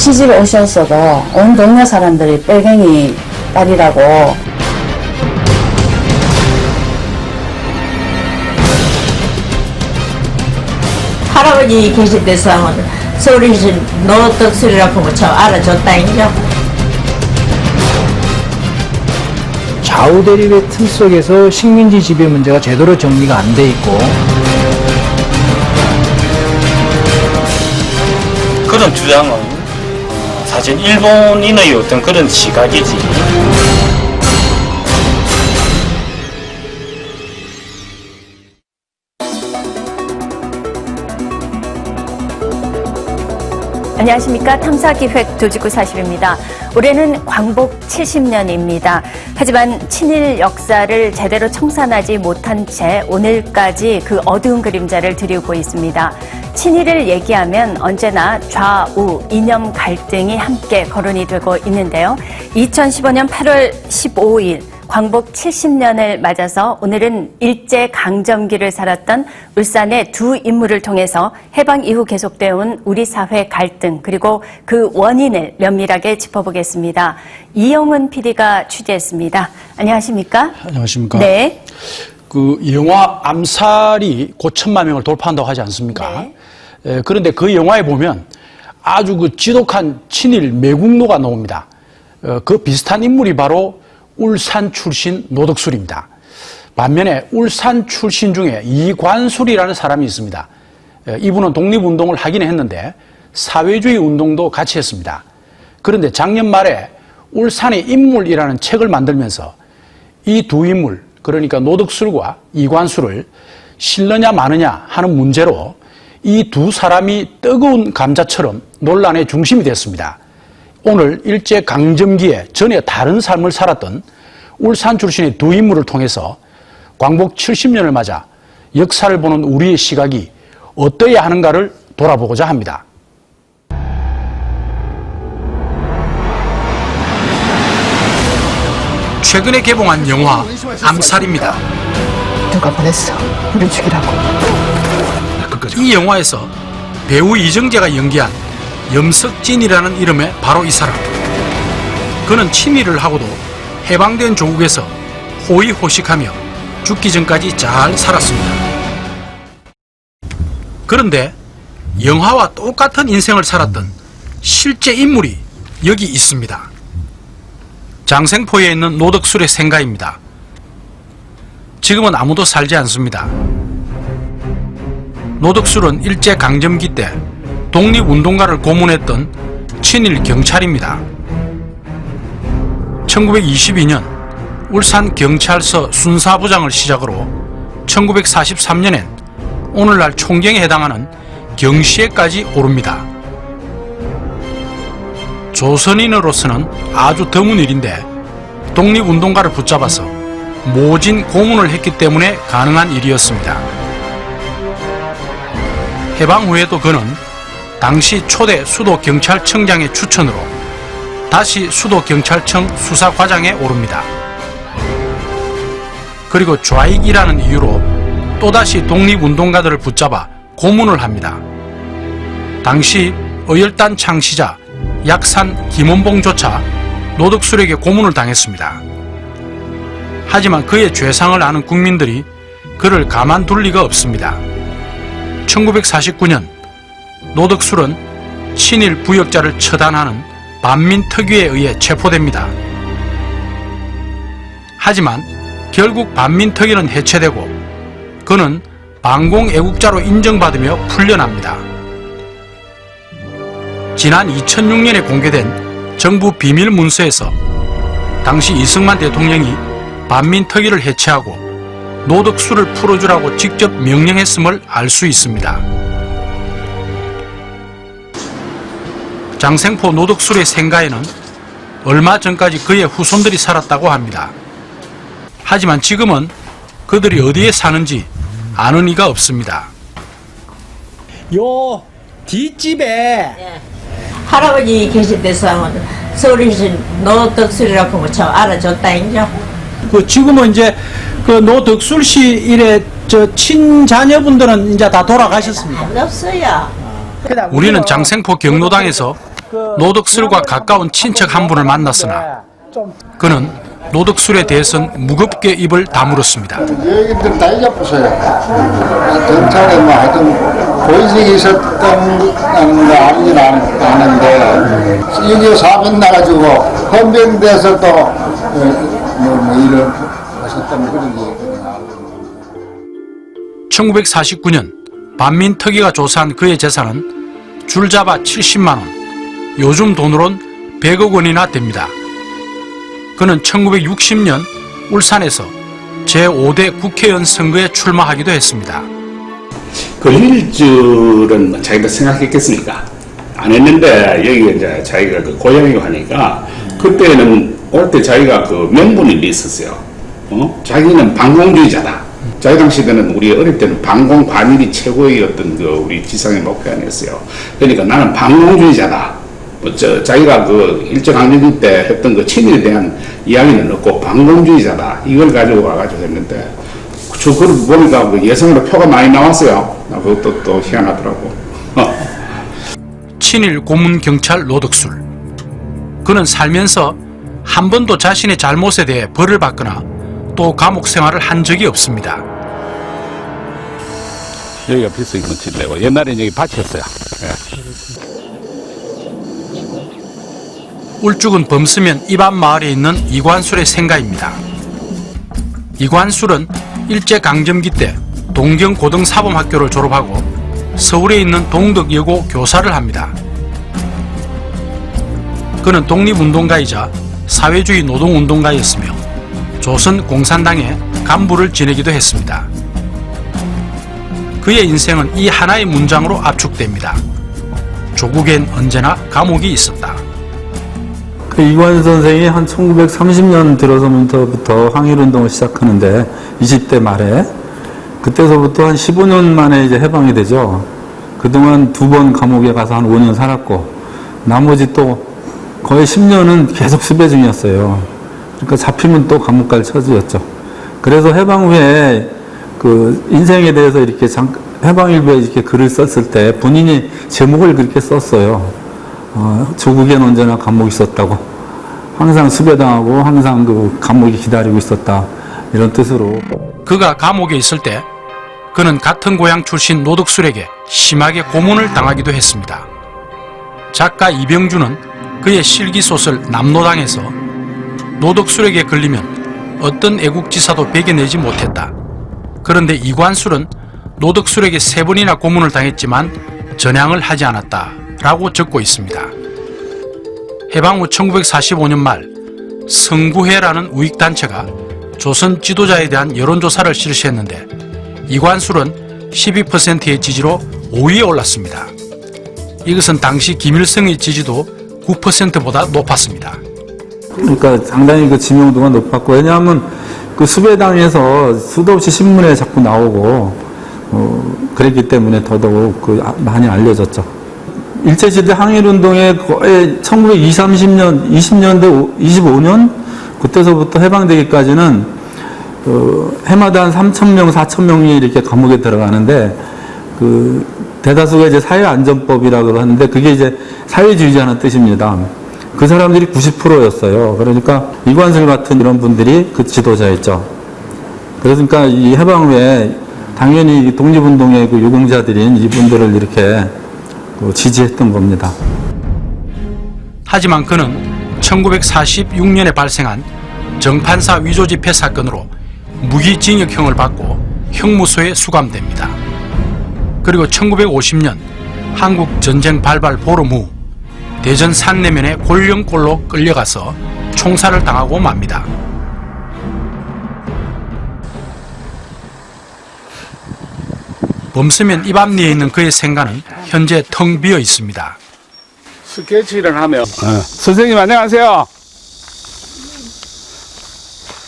시집 오셨어도 온 동네 사람들이 빨갱이 딸이라고. 할아버지 계실 때서 서울에서 노덕술이라고 하면 참 알아줬다잉요. 좌우 대립의 틈 속에서 식민지 지배 문제가 제대로 정리가 안 돼 있고, 그런 주장은 사실 일본인의 어떤 그런 시각이지. 안녕하십니까. 탐사기획 조지구 40입니다. 올해는 광복 70년입니다. 하지만 친일 역사를 제대로 청산하지 못한 채 오늘까지 그 어두운 그림자를 드리고 있습니다. 친일을 얘기하면 언제나 좌우 이념 갈등이 함께 거론이 되고 있는데요. 2015년 8월 15일 광복 70년을 맞아서 오늘은 일제강점기를 살았던 울산의 두 인물을 통해서 해방 이후 계속되어 온 우리 사회 갈등 그리고 그 원인을 면밀하게 짚어보겠습니다. 이영은 PD가 취재했습니다. 안녕하십니까? 안녕하십니까? 네. 그 영화 암살이 곧 1000만 명을 돌파한다고 하지 않습니까? 네. 그런데 그 영화에 보면 아주 그 지독한 친일 매국노가 나옵니다. 그 비슷한 인물이 바로 울산 출신 노덕술입니다. 반면에 울산 출신 중에 이관술이라는 사람이 있습니다. 이분은 독립운동을 하긴 했는데 사회주의 운동도 같이 했습니다. 그런데 작년 말에 울산의 인물이라는 책을 만들면서 이 두 인물, 그러니까 노덕술과 이관술을 실느냐 마느냐 하는 문제로 이 두 사람이 뜨거운 감자처럼 논란의 중심이 됐습니다. 오늘 일제강점기에 전혀 다른 삶을 살았던 울산 출신의 두 인물을 통해서 광복 70년을 맞아 역사를 보는 우리의 시각이 어떠해야 하는가를 돌아보고자 합니다. 최근에 개봉한 영화 암살입니다. 누가 보냈어? 우리 죽이라고. 이 영화에서 배우 이정재가 연기한 염석진이라는 이름의 바로 이 사람. 그는 친일을 하고도 해방된 조국에서 호의호식하며 죽기 전까지 잘 살았습니다. 그런데 영화와 똑같은 인생을 살았던 실제 인물이 여기 있습니다. 장생포에 있는 노덕술의 생가입니다. 지금은 아무도 살지 않습니다. 노덕술은 일제강점기 때 독립운동가를 고문했던 친일 경찰입니다. 1922년 울산경찰서 순사부장을 시작으로 1943년엔 오늘날 총경에 해당하는 경시에까지 오릅니다. 조선인으로서는 아주 드문 일인데 독립운동가를 붙잡아서 모진 고문을 했기 때문에 가능한 일이었습니다. 해방 후에도 그는 당시 초대 수도경찰청장의 추천으로 다시 수도경찰청 수사과장에 오릅니다. 그리고 좌익이라는 이유로 또다시 독립운동가들을 붙잡아 고문을 합니다. 당시 어열단 창시자 약산 김원봉조차 노덕술에게 고문을 당했습니다. 하지만 그의 죄상을 아는 국민들이 그를 가만둘 리가 없습니다. 1949년 노덕술은 친일 부역자를 처단하는 반민특위에 의해 체포됩니다. 하지만 결국 반민특위는 해체되고 그는 반공애국자로 인정받으며 풀려납니다. 지난 2006년에 공개된 정부 비밀문서에서 당시 이승만 대통령이 반민특위를 해체하고 노덕술을 풀어주라고 직접 명령했음을 알 수 있습니다. 장생포 노덕술의 생가에는 얼마 전까지 그의 후손들이 살았다고 합니다. 하지만 지금은 그들이 어디에 사는지 아는 이가 없습니다. 요 뒷집에 할아버지 계실 때서 서울에서 노덕술이라고 하면 참 알아줬다잉요. 그 지금은 이제 그 노덕술 씨 일에 저 친자녀분들은 이제 다 돌아가셨습니다. 없어요. 우리는 장생포 경로당에서 노덕술과 가까운 친척 한 분을 만났으나 그는 노덕술에 대해서는 무겁게 입을 다물었습니다. 얘기들 다 잊어보세요. 경찰에 뭐 하여튼 고의적이 있었던 거 아니긴 아는데 이게 사변 나가지고 헌병돼서 또 일을 하셨던 그런 얘기가 나오고. 1949년 반민특위가 조사한 그의 재산은 줄잡아 70만 원, 요즘 돈으론 100억 원이나 됩니다. 그는 1960년 울산에서 제5대 국회의원 선거에 출마하기도 했습니다. 걸릴 줄은 자기가 생각했겠습니까? 안 했는데 여기가 이제 자기가 그 고향이고 하니까 그때는 올 때 자기가 그 명분이 있었어요. 자기는 반공주의자다. 자기 당시 때는 우리 어릴 때는 반공 반일이 최고의 어떤 그 우리 지상의 목표 아니었어요. 그러니까 나는 반공주의자다. 자기가 그 일제강점기 때 했던 그 친일에 대한 이야기는 없고 반공주의자다. 이걸 가지고 와가지고 했는데 저 그걸 보니까 그 예상으로 표가 많이 나왔어요. 그것도 또 희한하더라고. 친일 고문 경찰 노덕술. 그는 살면서 한 번도 자신의 잘못에 대해 벌을 받거나 또 감옥 생활을 한 적이 없습니다. 여기가 비스기 묻히려고 옛날에는 여기 밭이었어요. 울죽은 범스면 입안 마을에 있는 이관술의 생가입니다. 이관술은 일제강점기 때 동경고등사범학교를 졸업하고 서울에 있는 동덕여고 교사를 합니다. 그는 독립운동가이자 사회주의 노동운동가였으며 조선공산당의 간부를 지내기도 했습니다. 그의 인생은 이 하나의 문장으로 압축됩니다. 조국엔 언제나 감옥이 있었다. 이관 선생이 한 1930년 들어서부터 항일운동을 시작하는데 20대 말에 그때서부터 한 15년 만에 이제 해방이 되죠. 그동안 2번 감옥에 가서 한 5년 살았고 나머지 또 거의 10년은 계속 수배 중이었어요. 그러니까 잡히면 또 감옥 갈 처지였죠. 그래서 해방 후에 그 인생에 대해서 이렇게 해방일보에 이렇게 글을 썼을 때 본인이 제목을 그렇게 썼어요. 조국엔 언제나 감옥이 있었다고. 항상 수배당하고 항상 그 감옥이 기다리고 있었다. 이런 뜻으로. 그가 감옥에 있을 때 그는 같은 고향 출신 노덕술에게 심하게 고문을 당하기도 했습니다. 작가 이병주는 그의 실기소설 남로당에서 노덕술에게 걸리면 어떤 애국지사도 베겨내지 못했다. 그런데 이관술은 노덕술에게 3번이나 고문을 당했지만 전향을 하지 않았다 라고 적고 있습니다. 해방 후 1945년 말 성구회라는 우익단체가 조선 지도자에 대한 여론조사를 실시했는데 이관술은 12%의 지지로 5위에 올랐습니다. 이것은 당시 김일성의 지지도 9%보다 높았습니다. 그러니까 상당히 그 지명도가 높았고, 왜냐하면 그 수배당에서 수도 없이 신문에 자꾸 나오고 그랬기 때문에 더더욱 많이 알려졌죠. 일제시대 항일운동에 거의 1920, 20년대, 25년 그때서부터 해방되기까지는 해마다 한 3,000명, 4,000명이 이렇게 감옥에 들어가는데 대다수가 이제 사회안전법이라고 하는데 그게 이제 사회주의자는 뜻입니다. 그 사람들이 90%였어요. 그러니까 이관술 같은 이런 분들이 그 지도자였죠. 그러니까 이 해방 후에 당연히 독립운동의 그 유공자들인 이분들을 이렇게 지지했던 겁니다. 하지만 그는 1946년에 발생한 정판사 위조 집회 사건으로 무기징역형을 받고 형무소에 수감됩니다. 그리고 1950년 한국 전쟁 발발 보름 후 대전 산내면의 골령골로 끌려가서 총살을 당하고 맙니다. 범스면 입 앞리에 있는 그의 생가는 현재 텅 비어 있습니다. 스케치를 하면 선생님 안녕하세요.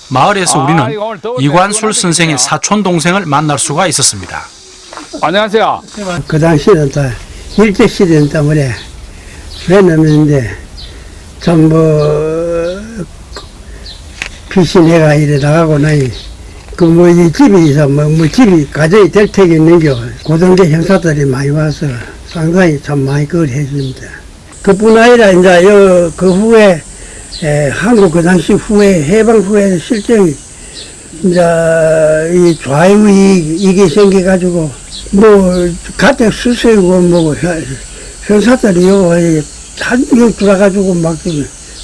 마을에서 우리는 이관술 선생의 사촌 동생을 만날 수가 있었습니다. 안녕하세요. 그 당시에는 또 일제시대 때문에 왜냐면인데 전부 피신해가 이래 나가고 나니 이 집에서 집이 가정이 될 택이 있는겨 고등대 형사들이 많이 와서 상당히 참 많이 그걸 해줍니다. 그뿐 아니라 이제 그 후에 한국 그 당시 후에 해방 후에 실정이 이제 이 좌우이익이 생겨가지고 뭐 가택 수수이고 뭐 형사들이요 한국 들어가지고 막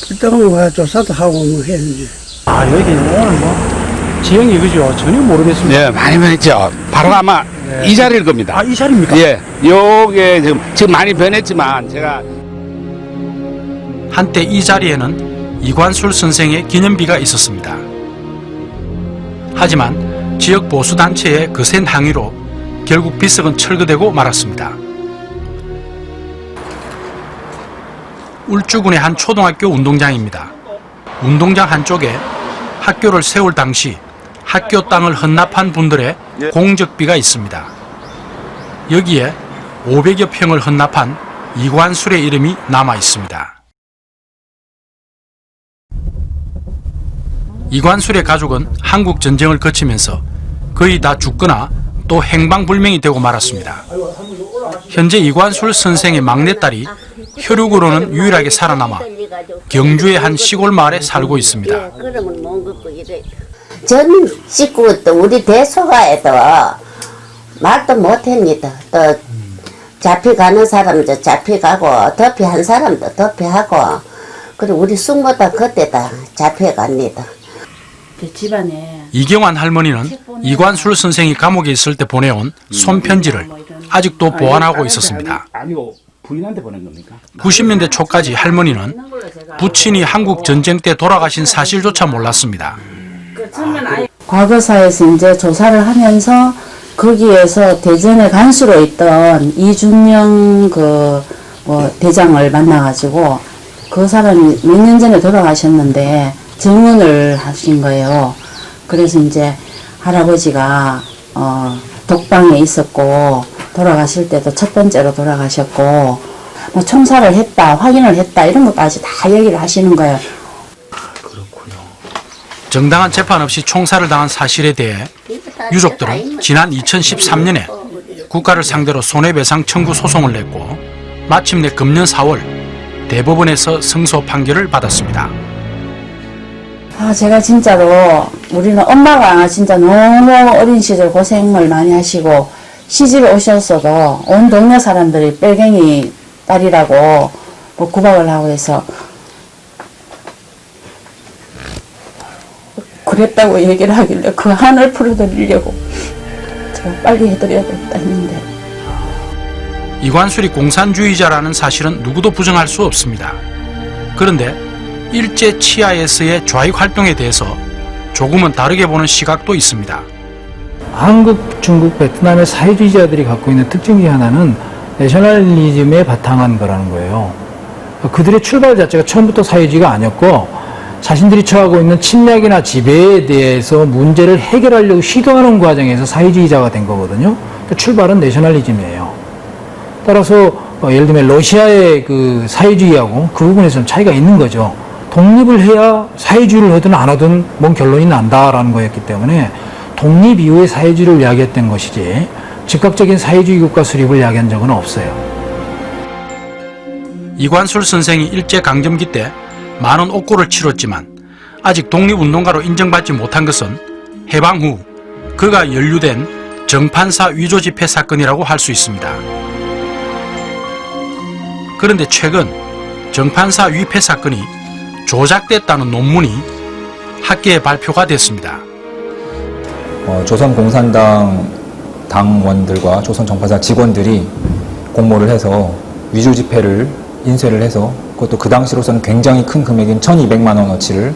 불떡 조사도 하고 뭐 했는데. 아, 여기 오늘 뭐 지형이 그죠? 전혀 모르겠습니다. 네, 많이 변했죠. 바로 아마 이 자리일 겁니다. 아, 이 자리입니까? 예, 요게 지금 많이 변했지만 제가 한때 이 자리에는 이관술 선생의 기념비가 있었습니다. 하지만 지역 보수단체의 거센 항의로 결국 비석은 철거되고 말았습니다. 울주군의 한 초등학교 운동장입니다. 운동장 한쪽에 학교를 세울 당시 학교 땅을 헌납한 분들의 공적비가 있습니다. 여기에 500여 평을 헌납한 이관술의 이름이 남아 있습니다. 이관술의 가족은 한국 전쟁을 거치면서 거의 다 죽거나 또 행방불명이 되고 말았습니다. 현재 이관술 선생의 막내딸이 혈육으로는 유일하게 살아남아 경주의 한 시골 마을에 살고 있습니다. 전 식구 또 우리 대소가에도 말도 못합니다. 또 잡혀가는 사람도 잡혀가고 덮이한 사람도 덮여하고 그리고 우리 숙모도 그때 다 잡혀갑니다. 집안에 이경환 할머니는 이관술 선생이 감옥에 있을 때 보내온 손편지를 아직도 보관하고 있었습니다. 아니고 부인한테 보낸 겁니까? 90년대 초까지 할머니는 부친이 한국 전쟁 때 돌아가신 사실조차 몰랐습니다. 과거사에서 이제 조사를 하면서 거기에서 대전에 간수로 있던 이준영 대장을 만나가지고 그 사람이 몇 년 전에 돌아가셨는데 증언을 하신 거예요. 그래서 이제 할아버지가 독방에 있었고 돌아가실 때도 첫 번째로 돌아가셨고 뭐 총살을 했다, 확인을 했다 이런 것까지 다 얘기를 하시는 거예요. 정당한 재판 없이 총살을 당한 사실에 대해 유족들은 지난 2013년에 국가를 상대로 손해배상 청구 소송을 냈고 마침내 금년 4월 대법원에서 승소 판결을 받았습니다. 제가 진짜로 우리는 엄마가 진짜 너무 어린 시절 고생을 많이 하시고 시집에 오셨어도 온 동네 사람들이 빨갱이 딸이라고 뭐 구박을 하고 해서 그랬다고 얘기를 하길래 그 한을 풀어드리려고 제가 빨리 해드려야겠다 했는데 이관술이 공산주의자라는 사실은 누구도 부정할 수 없습니다. 그런데 일제 치하에서의 좌익 활동에 대해서 조금은 다르게 보는 시각도 있습니다. 한국, 중국, 베트남의 사회주의자들이 갖고 있는 특징 중에 하나는 내셔널리즘에 바탕한 거라는 거예요. 그들의 출발 자체가 처음부터 사회주의가 아니었고 자신들이 처하고 있는 침략이나 지배에 대해서 문제를 해결하려고 시도하는 과정에서 사회주의자가 된 거거든요. 출발은 내셔널리즘이에요. 따라서 예를 들면 러시아의 그 사회주의하고 그 부분에서는 차이가 있는 거죠. 독립을 해야 사회주의를 하든 안 하든 뭔 결론이 난다라는 거였기 때문에 독립 이후의 사회주의를 이야기했던 것이지 즉각적인 사회주의 국가 수립을 이야기한 적은 없어요. 이관술 선생이 일제강점기 때 많은 옥고를 치렀지만 아직 독립운동가로 인정받지 못한 것은 해방 후 그가 연루된 정판사 위조 집회 사건이라고 할 수 있습니다. 그런데 최근 정판사 위패 사건이 조작됐다는 논문이 학계에 발표가 됐습니다. 조선공산당 당원들과 조선정파사 직원들이 공모를 해서 위조 지폐를 인쇄를 해서 그것도 그 당시로서는 굉장히 큰 금액인 1,200만 원어치를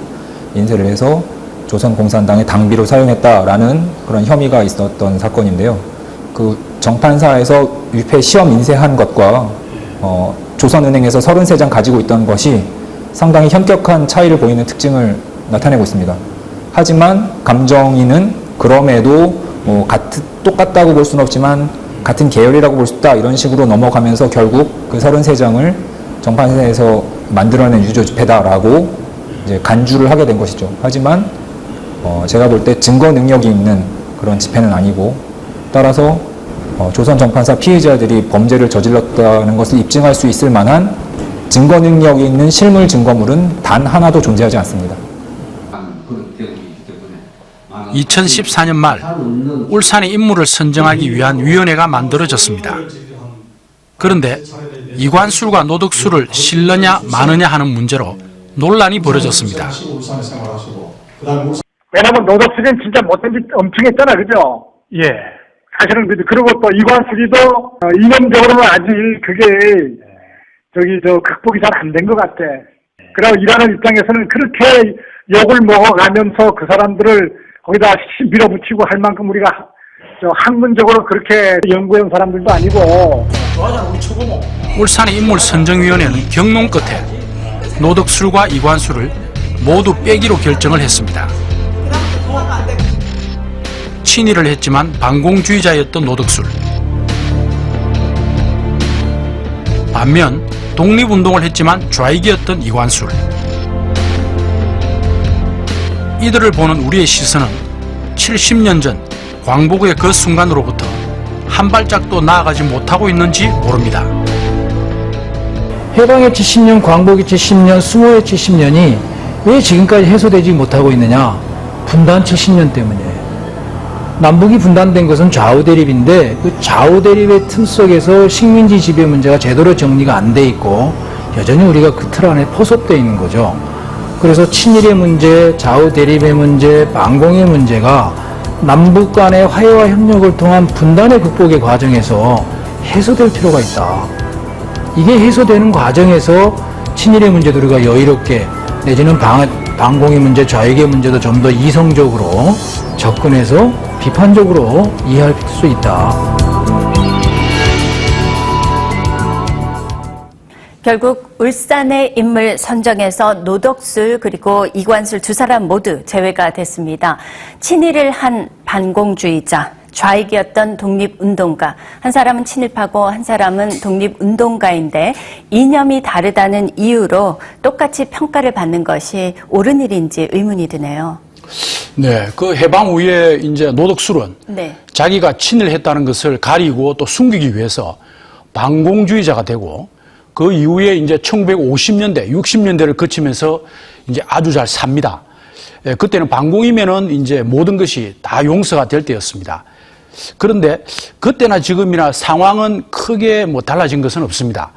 인쇄를 해서 조선공산당의 당비로 사용했다라는 그런 혐의가 있었던 사건인데요. 그 정판사에서 위패 시험 인쇄한 것과 조선은행에서 33장 가지고 있던 것이 상당히 현격한 차이를 보이는 특징을 나타내고 있습니다. 하지만 감정인은 그럼에도 똑같다고 볼 수는 없지만 같은 계열이라고 볼 수 있다 이런 식으로 넘어가면서 결국 그 33장을 정판사에서 만들어낸 유조지폐다라고 이제 간주를 하게 된 것이죠. 하지만 제가 볼 때 증거 능력이 있는 그런 지폐는 아니고 따라서 조선 정판사 피해자들이 범죄를 저질렀다는 것을 입증할 수 있을 만한 증거 능력이 있는 실물 증거물은 단 하나도 존재하지 않습니다. 2014년 말 울산의 인물을 선정하기 위한 위원회가 만들어졌습니다. 그런데 이관술과 노덕술을 실느냐 마느냐 하는 문제로 논란이 벌어졌습니다. 왜냐면 노덕술은 진짜 못된 짓 엄청 했잖아, 그죠? 예. 사실은 그리고 또 이관술이도 이념적으로는 아직 그게 극복이 잘 안 된 것 같아. 그리고 일하는 입장에서는 그렇게 욕을 먹어가면서 그 사람들을 거기다 밀어붙이고 할 만큼 우리가 학문적으로 그렇게 연구한 사람들도 아니고. 울산의 인물선정위원회는 경론 끝에 노덕술과 이관술을 모두 빼기로 결정을 했습니다. 친일을 했지만 반공주의자였던 노덕술, 반면 독립운동을 했지만 좌익이었던 이관술. 이들을 보는 우리의 시선은 70년 전 광복의 그 순간으로부터 한 발짝도 나아가지 못하고 있는지 모릅니다. 해방의 70년, 광복의 70년, 수모의 70년이 왜 지금까지 해소되지 못하고 있느냐? 분단 70년 때문에. 남북이 분단된 것은 좌우 대립인데 그 좌우 대립의 틈 속에서 식민지 지배 문제가 제대로 정리가 안 돼 있고 여전히 우리가 그 틀 안에 포섭되어 있는 거죠. 그래서 친일의 문제, 좌우 대립의 문제, 반공의 문제가 남북 간의 화해와 협력을 통한 분단의 극복의 과정에서 해소될 필요가 있다. 이게 해소되는 과정에서 친일의 문제도 우리가 여유롭게 내지는 반공의 문제, 좌익의 문제도 좀 더 이성적으로 접근해서 비판적으로 이해할 수 있다. 결국 울산의 인물 선정에서 노덕술 그리고 이관술 두 사람 모두 제외가 됐습니다. 친일을 한 반공주의자, 좌익이었던 독립운동가, 한 사람은 친일파고 한 사람은 독립운동가인데 이념이 다르다는 이유로 똑같이 평가를 받는 것이 옳은 일인지 의문이 드네요. 네, 그 해방 후에 이제 노덕술은 자기가 친일했다는 것을 가리고 또 숨기기 위해서 반공주의자가 되고 그 이후에 이제 1950년대, 60년대를 거치면서 이제 아주 잘 삽니다. 그때는 반공이면은 이제 모든 것이 다 용서가 될 때였습니다. 그런데 그때나 지금이나 상황은 크게 뭐 달라진 것은 없습니다.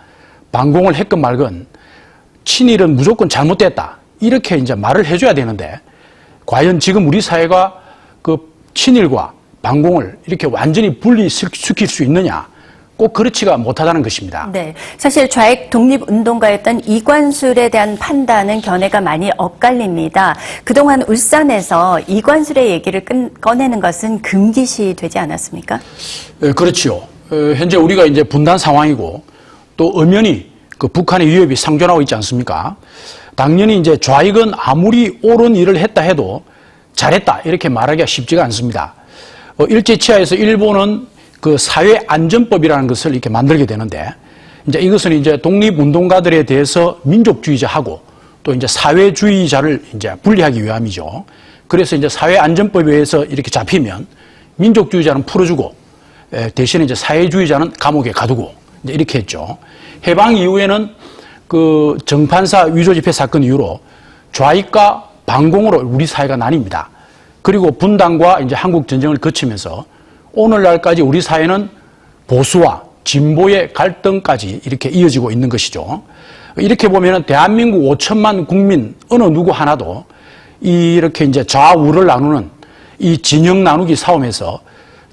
반공을 했건 말건 친일은 무조건 잘못됐다. 이렇게 이제 말을 해줘야 되는데 과연 지금 우리 사회가 그 친일과 반공을 이렇게 완전히 분리시킬 수 있느냐? 꼭 그렇지가 못하다는 것입니다. 네, 사실 좌익 독립운동가였던 이관술에 대한 판단은 견해가 많이 엇갈립니다. 그동안 울산에서 이관술의 얘기를 꺼내는 것은 금기시 되지 않았습니까? 그렇지요. 현재 우리가 이제 분단 상황이고 또 엄연히 그 북한의 위협이 상존하고 있지 않습니까? 당연히 이제 좌익은 아무리 옳은 일을 했다 해도 잘했다 이렇게 말하기가 쉽지가 않습니다. 일제치하에서 일본은 그 사회안전법이라는 것을 이렇게 만들게 되는데 이제 이것은 이제 독립운동가들에 대해서 민족주의자하고 또 이제 사회주의자를 이제 분리하기 위함이죠. 그래서 이제 사회안전법에 의해서 이렇게 잡히면 민족주의자는 풀어주고 대신에 이제 사회주의자는 감옥에 가두고 이제 이렇게 했죠. 해방 이후에는 그 정판사 위조집회 사건 이후로 좌익과 반공으로 우리 사회가 나뉩니다. 그리고 분단과 이제 한국 전쟁을 거치면서 오늘날까지 우리 사회는 보수와 진보의 갈등까지 이렇게 이어지고 있는 것이죠. 이렇게 보면은 대한민국 5천만 국민 어느 누구 하나도 이렇게 이제 좌우를 나누는 이 진영 나누기 싸움에서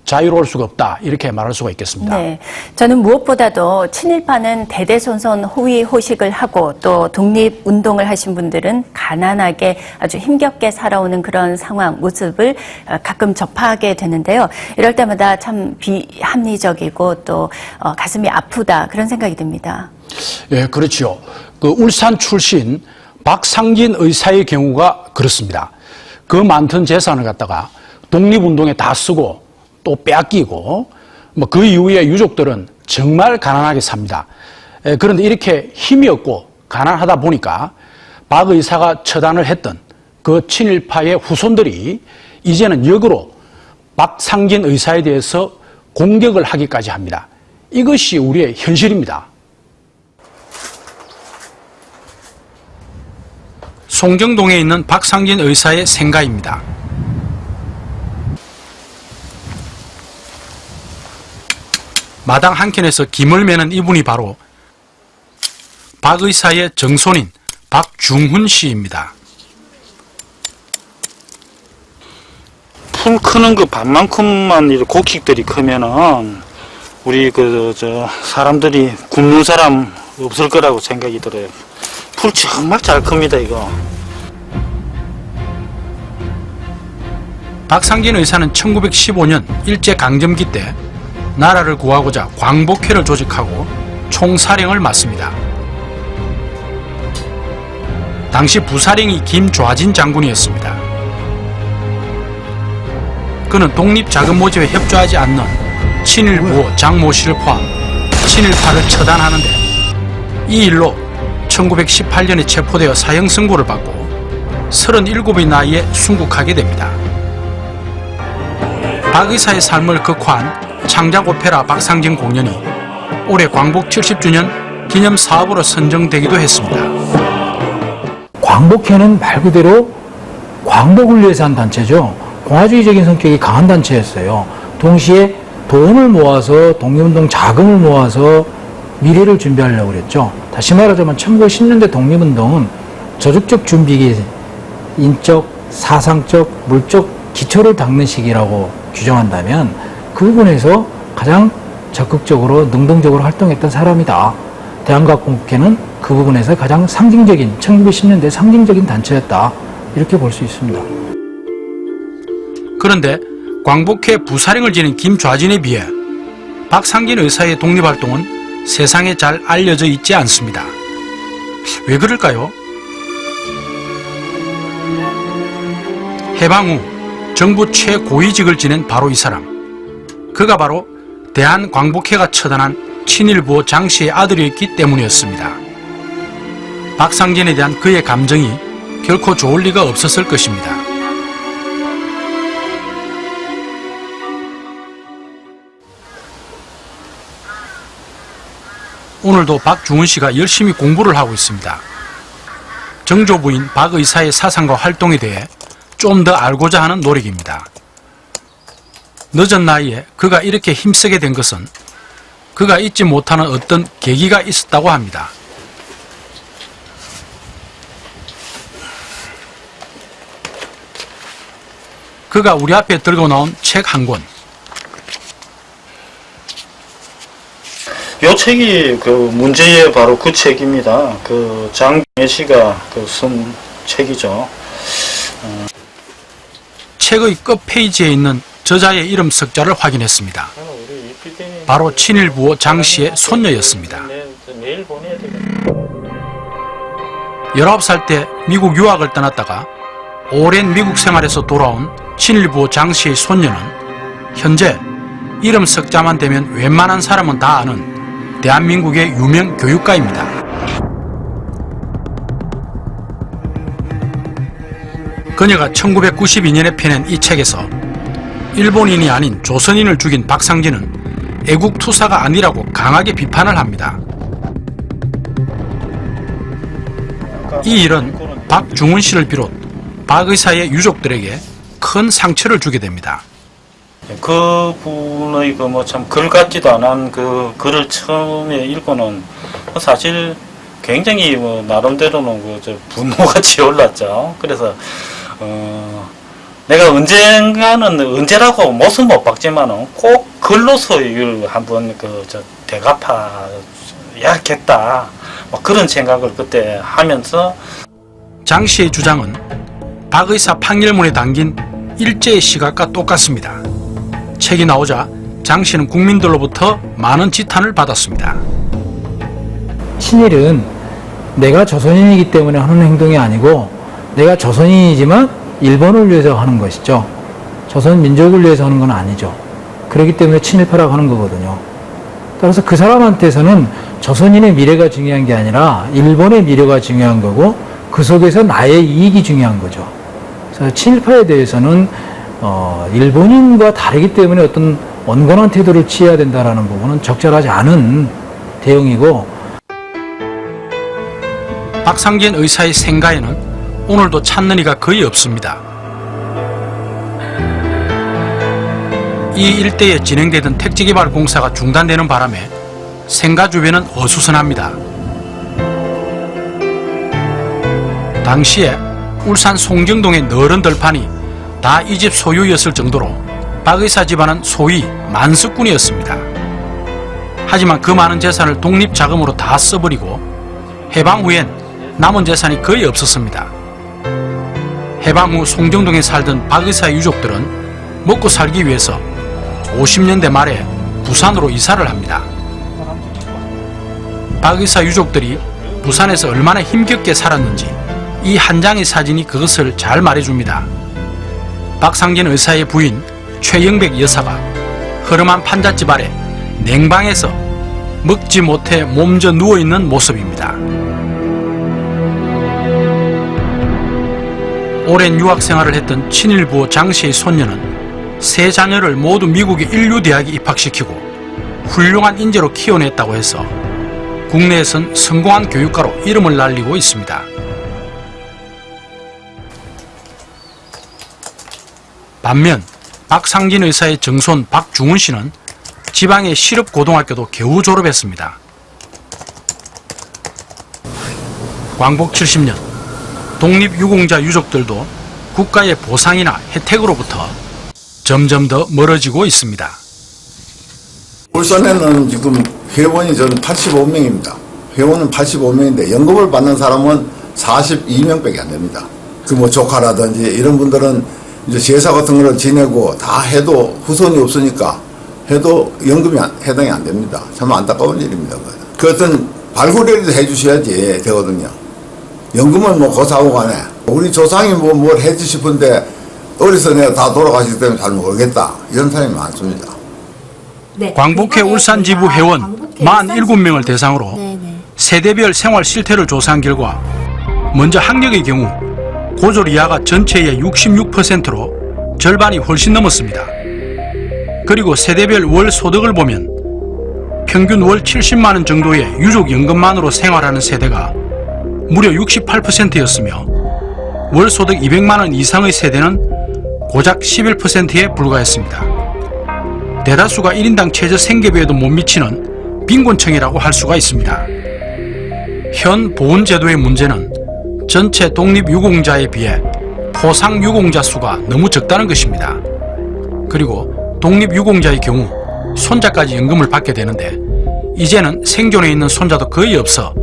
자유로울 수가 없다 이렇게 말할 수가 있겠습니다. 네, 저는 무엇보다도 친일파는 대대손손 호위호식을 하고 또 독립운동을 하신 분들은 가난하게 아주 힘겹게 살아오는 그런 상황 모습을 가끔 접하게 되는데요. 이럴 때마다 참 비합리적이고 또 가슴이 아프다 그런 생각이 듭니다. 예, 그렇죠. 그 울산 출신 박상진 의사의 경우가 그렇습니다. 그 많던 재산을 갖다가 독립운동에 다 쓰고 또 빼앗기고 뭐 그 이후에 유족들은 정말 가난하게 삽니다. 그런데 이렇게 힘이 없고 가난하다 보니까 박 의사가 처단을 했던 그 친일파의 후손들이 이제는 역으로 박상진 의사에 대해서 공격을 하기까지 합니다. 이것이 우리의 현실입니다. 송정동에 있는 박상진 의사의 생가입니다. 마당 한켠에서 김을 매는 이분이 바로 박 의사의 정손인 박중훈 씨입니다. 풀 크는 그 반만큼만 이렇게 곡식들이 크면은 우리 사람들이 굶는 사람 없을 거라고 생각이 들어요. 풀 정말 잘 큽니다, 이거. 박상진 의사는 1915년 일제강점기 때 나라를 구하고자 광복회를 조직하고 총사령을 맡습니다. 당시 부사령이 김좌진 장군이었습니다. 그는 독립자금모집에 협조하지 않는 친일부호 장모 씨를 포함 친일파를 처단하는데 이 일로 1918년에 체포되어 사형 선고를 받고 37의 나이에 순국하게 됩니다. 박 의사의 삶을 극화한 창작 오페라 박상진 공연이 올해 광복 70주년 기념 사업으로 선정되기도 했습니다. 광복회는 말 그대로 광복을 위해서 한 단체죠. 공화주의적인 성격이 강한 단체였어요. 동시에 돈을 모아서 독립운동 자금을 모아서 미래를 준비하려고 그랬죠. 다시 말하자면 1910년대 독립운동은 조직적 준비기 인적, 사상적, 물적 기초를 닦는 시기라고 규정한다면 그 부분에서 가장 적극적으로 능동적으로 활동했던 사람이다. 대한광복회는 그 부분에서 가장 상징적인 1910년대 상징적인 단체였다. 이렇게 볼 수 있습니다. 그런데 광복회 부사령을 지닌 김좌진에 비해 박상진 의사의 독립활동은 세상에 잘 알려져 있지 않습니다. 왜 그럴까요? 해방 후 정부 최고위직을 지낸 바로 이 사람. 그가 바로 대한광복회가 처단한 친일부호 장 씨의 아들이었기 때문이었습니다. 박상진에 대한 그의 감정이 결코 좋을 리가 없었을 것입니다. 오늘도 박중훈 씨가 열심히 공부를 하고 있습니다. 정조 부인 박 의사의 사상과 활동에 대해 좀 더 알고자 하는 노력입니다. 늦은 나이에 그가 이렇게 힘쓰게 된 것은 그가 잊지 못하는 어떤 계기가 있었다고 합니다. 그가 우리 앞에 들고 나온 책 한 권. 요 책이 그 문제의 바로 그 책입니다. 그 장중혜 씨가 쓴 책이죠. 책의 끝페이지에 있는 저자의 이름 석자를 확인했습니다. 바로 친일부호 장 씨의 손녀였습니다. 19살 때 미국 유학을 떠났다가 오랜 미국 생활에서 돌아온 친일부호 장 씨의 손녀는 현재 이름 석자만 되면 웬만한 사람은 다 아는 대한민국의 유명 교육가입니다. 그녀가 1992년에 펴낸 이 책에서 일본인이 아닌 조선인을 죽인 박상진은 애국투사가 아니라고 강하게 비판을 합니다. 이 일은 박중훈 씨를 비롯 박 의사의 유족들에게 큰 상처를 주게 됩니다. 그 분의 참 글 같지도 않은 그 글을 처음에 읽고는 사실 굉장히 나름대로는 분노가 치올랐죠. 그래서 내가 언제라고 못은 못 박지만은 꼭 글로서 이걸 한번 대갚아야겠다. 그런 생각을 그때 하면서. 장 씨의 주장은 박 의사 판결문에 담긴 일제의 시각과 똑같습니다. 책이 나오자 장 씨는 국민들로부터 많은 지탄을 받았습니다. 친일은 내가 조선인이기 때문에 하는 행동이 아니고 내가 조선인이지만 일본을 위해서 하는 것이죠. 조선 민족을 위해서 하는 건 아니죠. 그렇기 때문에 친일파라고 하는 거거든요. 따라서 그 사람한테서는 조선인의 미래가 중요한 게 아니라 일본의 미래가 중요한 거고 그 속에서 나의 이익이 중요한 거죠. 그래서 친일파에 대해서는 일본인과 다르기 때문에 어떤 온건한 태도를 취해야 된다는 부분은 적절하지 않은 대응이고, 박상진 의사의 생가에는 오늘도 찾는 이가 거의 없습니다. 이 일대에 진행되던 택지개발 공사가 중단되는 바람에 생가 주변은 어수선합니다. 당시에 울산 송정동의 너른 들판이 다 이 집 소유였을 정도로 박 의사 집안은 소위 만석군이었습니다. 하지만 그 많은 재산을 독립자금으로 다 써버리고 해방 후엔 남은 재산이 거의 없었습니다. 해방 후 송정동에 살던 박 의사 유족들은 먹고 살기 위해서 50년대 말에 부산으로 이사를 합니다. 박 의사 유족들이 부산에서 얼마나 힘겹게 살았는지 이 한 장의 사진이 그것을 잘 말해줍니다. 박상진 의사의 부인 최영백 여사가 허름한 판잣집 아래 냉방에서 먹지 못해 몸져 누워있는 모습입니다. 오랜 유학 생활을 했던 친일부호 장씨의 손녀는 세 자녀를 모두 미국의 인류대학에 입학시키고 훌륭한 인재로 키워냈다고 해서 국내에선 성공한 교육가로 이름을 날리고 있습니다. 반면 박상진 의사의 정손 박중훈 씨는 지방의 실업고등학교도 겨우 졸업했습니다. 광복 70년, 독립유공자 유족들도 국가의 보상이나 혜택으로부터 점점 더 멀어지고 있습니다. 울산에는 지금 회원이 저는 85명입니다. 회원은 85명인데 연금을 받는 사람은 42명밖에 안 됩니다. 그 뭐 조카라든지 이런 분들은 이제 제사 같은 걸 지내고 다 해도 후손이 없으니까 해도 연금이 해당이 안 됩니다. 참 안타까운 일입니다. 그 어떤 발굴이라도 해주셔야지 되거든요. 연금은 뭐 고사하고 가네. 우리 조상이 뭘 해주 싶은데 어려서 내가 다 돌아가시기 때문에 잘 모르겠다. 이런 사람이 많습니다. 네, 광복회 울산 지부 회원 47명을 대상으로 세대별 생활 실태를 조사한 결과 먼저 학력의 경우 고졸 이하가 전체의 66%로 절반이 훨씬 넘었습니다. 그리고 세대별 월 소득을 보면 평균 월 70만 원 정도의 유족연금만으로 생활하는 세대가 무려 68%였으며 월 소득 200만 원 이상의 세대는 고작 11%에 불과했습니다. 대다수가 1인당 최저 생계비에도 못 미치는 빈곤층이라고 할 수가 있습니다. 현 보훈제도의 문제는 전체 독립유공자에 비해 포상유공자 수가 너무 적다는 것입니다. 그리고 독립유공자의 경우 손자까지 연금을 받게 되는데 이제는 생존해 있는 손자도 거의 없어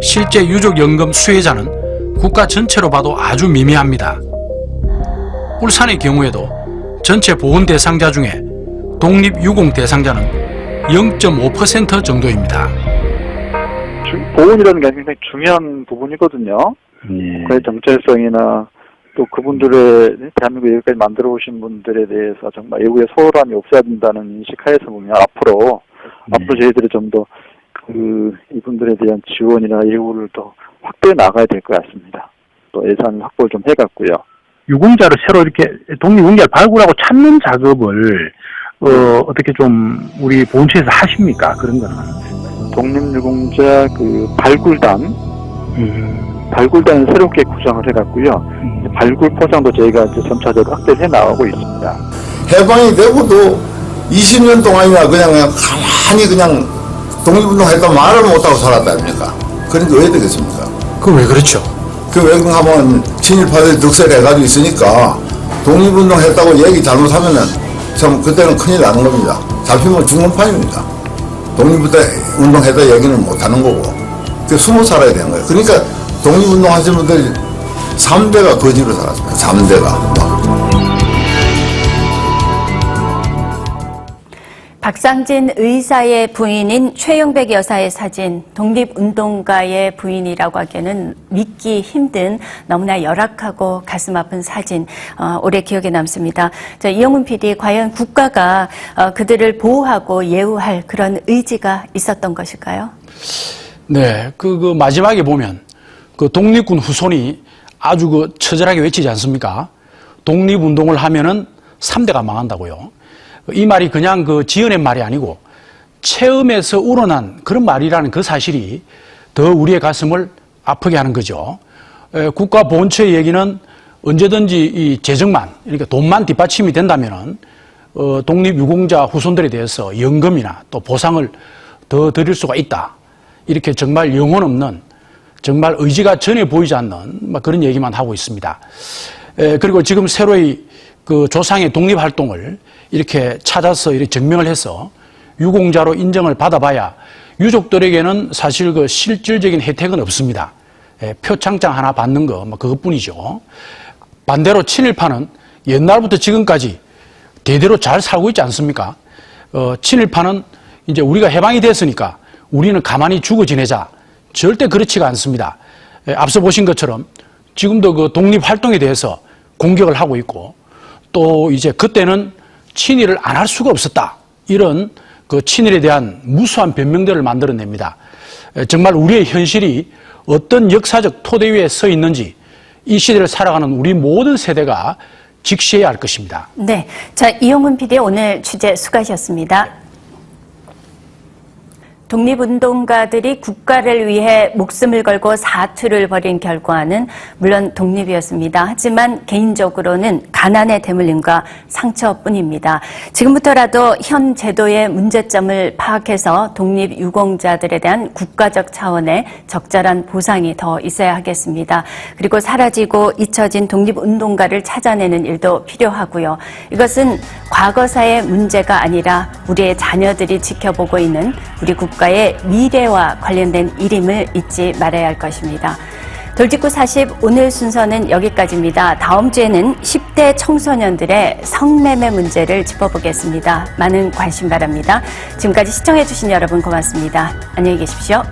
실제 유족연금 수혜자는 국가 전체로 봐도 아주 미미합니다. 울산의 경우에도 전체 보훈 대상자 중에 독립유공 대상자는 0.5% 정도입니다. 보훈이라는 게 굉장히 중요한 부분이거든요. 국가의 정체성이나 또 그분들의 대한민국 여기까지 만들어 오신 분들에 대해서 정말 외국의 소홀함이 없어야 된다는 인식 하에서 보면 앞으로 저희들이 좀 더 이분들에 대한 지원이나 예우를 더 확대해 나가야 될 것 같습니다. 또 예산 확보를 좀 해갔고요. 유공자를 새로 이렇게 독립유공자를 발굴하고 찾는 작업을 어떻게 좀 우리 보훈처에서 하십니까? 그런 거는. 독립유공자 발굴단을 새롭게 구성을 해갔고요. 발굴 포장도 저희가 이제 점차적으로 확대를 해 나가고 있습니다. 해방이 되고도 20년 동안이나 그냥 가만히 그냥 독립운동 했다 말을 못하고 살았다 아닙니까? 그러니까 왜 되겠습니까? 그 왜 그렇죠? 그 외국하면 친일파들이 득세를 해가지고 있으니까 독립운동 했다고 얘기 잘못하면은 참 그때는 큰일 나는 겁니다. 잡히면 죽는 판입니다. 독립운동 했다 얘기는 못하는 거고 그 숨어 살아야 되는 거예요. 그러니까 독립운동 하신 분들 3대가 거지로 살았습니다. 3대가. 박상진 의사의 부인인 최영백 여사의 사진, 독립운동가의 부인이라고 하기에는 믿기 힘든 너무나 열악하고 가슴 아픈 사진, 오래 기억에 남습니다. 이영훈 PD, 과연 국가가 그들을 보호하고 예우할 그런 의지가 있었던 것일까요? 네, 그 마지막에 보면 그 독립군 후손이 아주 처절하게 외치지 않습니까? 독립운동을 하면은 3대가 망한다고요. 이 말이 그냥 지어낸 말이 아니고 체험에서 우러난 그런 말이라는 그 사실이 더 우리의 가슴을 아프게 하는 거죠. 국가 보훈처의 얘기는 언제든지 이 재정만, 그러니까 돈만 뒷받침이 된다면은 독립유공자 후손들에 대해서 연금이나 또 보상을 더 드릴 수가 있다. 이렇게 정말 영혼 없는, 정말 의지가 전혀 보이지 않는 그런 얘기만 하고 있습니다. 그리고 지금 새로이 그 조상의 독립활동을 이렇게 찾아서 이렇게 증명을 해서 유공자로 인정을 받아봐야 유족들에게는 사실 그 실질적인 혜택은 없습니다. 표창장 하나 받는 거, 그것뿐이죠. 반대로 친일파는 옛날부터 지금까지 대대로 잘 살고 있지 않습니까? 친일파는 이제 우리가 해방이 됐으니까 우리는 가만히 죽어 지내자. 절대 그렇지가 않습니다. 앞서 보신 것처럼 지금도 그 독립활동에 대해서 공격을 하고 있고 또 이제 그때는 친일을 안 할 수가 없었다. 이런 그 친일에 대한 무수한 변명들을 만들어냅니다. 정말 우리의 현실이 어떤 역사적 토대 위에 서 있는지 이 시대를 살아가는 우리 모든 세대가 직시해야 할 것입니다. 네. 자, 이용훈 PD 오늘 취재 수고하셨습니다. 독립운동가들이 국가를 위해 목숨을 걸고 사투를 벌인 결과는 물론 독립이었습니다. 하지만 개인적으로는 가난의 대물림과 상처뿐입니다. 지금부터라도 현 제도의 문제점을 파악해서 독립유공자들에 대한 국가적 차원의 적절한 보상이 더 있어야 하겠습니다. 그리고 사라지고 잊혀진 독립운동가를 찾아내는 일도 필요하고요. 이것은 과거사의 문제가 아니라 우리의 자녀들이 지켜보고 있는 우리 국가의 미래와 관련된 일임을 잊지 말아야 할 것입니다. 돌직구 40 오늘 순서는 여기까지입니다. 다음 주에는 10대 청소년들의 성매매 문제를 짚어보겠습니다. 많은 관심 바랍니다. 지금까지 시청해주신 여러분 고맙습니다. 안녕히 계십시오.